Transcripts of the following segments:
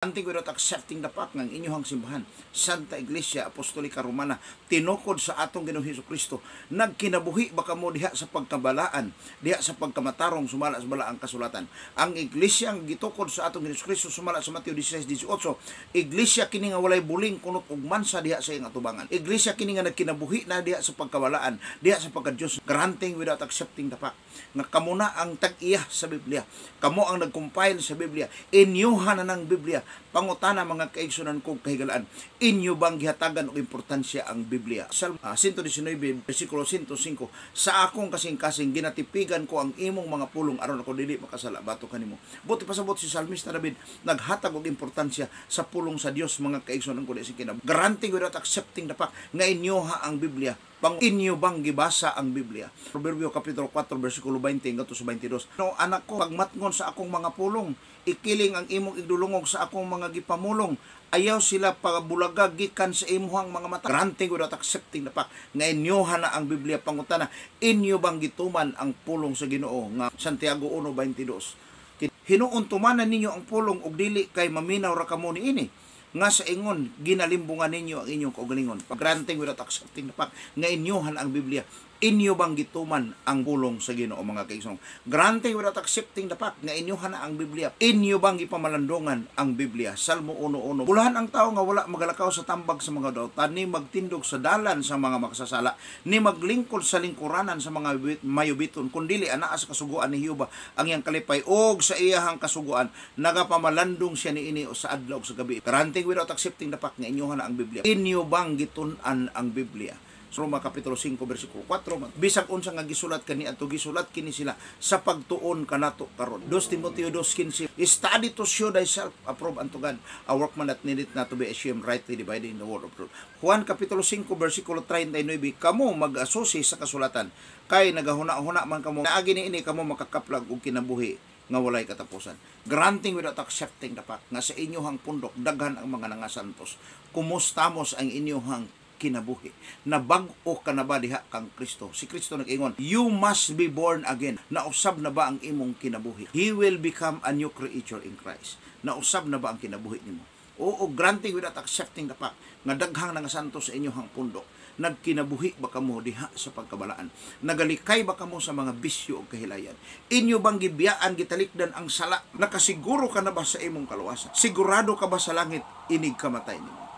Anting without accepting the fact ng inyong simbahan, Santa Iglesia Apostolica Romana, tinukod sa atong Ginoong Hesukristo, nagkinabuhi ba kamo diha sa pagkabalaan, diha sa pagkamatarong sumala sa balaang kasulatan. Ang Iglesia ang gitukod sa atong Hesukristo sumala sa Mateo 16:18, Iglesia kini nga walay buling kunot ug mansa diha sa iyang atubangan. Iglesia kini nga nagkinabuhi na diha sa pagkabalaan, diha sa pagka-Dios, granting without accepting the fact nga kamo na ang tag-iya sa Biblia, kamo ang nag-compile sa Biblia, inyuhan na ng Biblia. Pangutana mga kaigsunan kong kahigalaan, inyo bang gihatagan og importansya ang Biblia? Salmo 119 versikulo 105, sa akong kasing-kasing ginatipigan ko ang imong mga pulong aron ako dili makasala bato kanimo. Buti pasabot si Salmista David, naghatag og importansya sa pulong sa Dios mga kaigsunan ko di kinab. Granting without accepting the fact nga inyoha ang Biblia. Pang inyo bang gibasa ang Biblia? Proverbio kapitulo 4 versikulo 20 hanggang 22. No, anak ko, pagmatngon sa akong mga pulong, ikiling ang imong igdulungog sa akong mga gipamulong. Ayaw sila pagabulaga gikan sa imuhang mga mata. Granting without accepting the fact nga inyoha na ang Biblia. Pangutana, inyo bang gituman ang pulong sa Ginoo nga Santiago 1:22. Hinuon tumanan ninyo ang pulong ug dili kay maminaw ra kamo niini. Nga sa ingon, ginalimbungan ninyo ang inyong kaugalingon. Granting without accepting the fact nga inyohan ang Biblia. Inyo bang gituman ang pulong sa Ginoo mga kaigsoon? Granting without accepting the fact nga inyohan na ang Biblia. Inyo bang gipamalandongan ang Biblia? Salmo 1:1. Bulahan ang tao nga wala magalakaw sa tambag sa mga dautan, ni magtindog sa dalan sa mga makasasala, ni maglingkod sa lingkuranan sa mga mayubiton, kundili anaa sa kasuguan ni Jehova ang iyang kalipay og sa iyahang kasuguan nagapamalandong siya niini sa adlaw ug sa gabi. Granting without accepting the fact nga inyohan na ang Biblia. Inyo bang gitun-an ang Biblia? Roma kapitulo 5 versikulo 4, bisag unsa nga gisulat kani ato gisulat kini sila sa pagtuon kanato karon. 2 Timoteo 2:15, study to show thyself approved unto God, a workman that needeth not to be ashamed, rightly dividing the word of truth. Juan kapitulo 5 versikulo 39, kamo mag-asosy sa kasulatan kay nagahuna-huna man kamo naagi niini kamo makakaplag og kinabuhi nga walay katapusan. Granting without accepting the fact nga sa inyohang pundok daghan ang mga nangasantos. Kumustamos ang inyohang kinabuhi. Nabag-o ka na ba diha kang Kristo? Si Kristo nag-ingon, you must be born again. Nausab na ba ang imong kinabuhi? He will become a new creature in Christ. Nausab na ba ang kinabuhi nimo? Oo, granting without accepting the fact nga daghang nangasantos sa inyohang pundok. Nagkinabuhi ba kamo diha sa pagkabalaan? Nagalikay ba kamo sa mga bisyo o kahilayan? Inyo bang gibiyaan gitalikdan ang sala? Nakasiguro ka na ba sa imong kaluwasan? Sigurado ka ba sa langit inig kamatay nimo?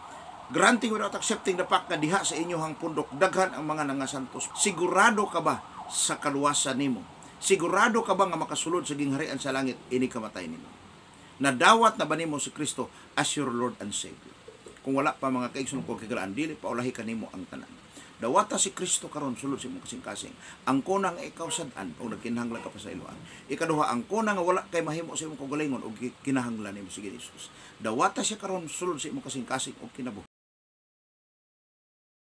Granting without accepting the fact na diha sa inyohang pundok daghan ang mga nangasantos. Sigurado ka ba sa kaluwasan nimo? Sigurado ka ba nga makasulod sa gingharian sa langit inig kamatay nimo? Nadawat na ba nimo si Kristo as your Lord and Savior? Kung wala pa mga kaigsoon ko kigalaan, dili pa ulahi kanimo ang tanan. Dawata si Kristo karon sulod sa imong kasing-kasing. Ang kunang ikaw sad-an o nagkinahanglan ka pa sa iluan. Ikaduha, ang kunang wala kay mahimo sa imong kaugalingon o kinahanglan nimo si Jesus. Dawata siya karon sulod sa imong kasing-kasing o kinabuhi.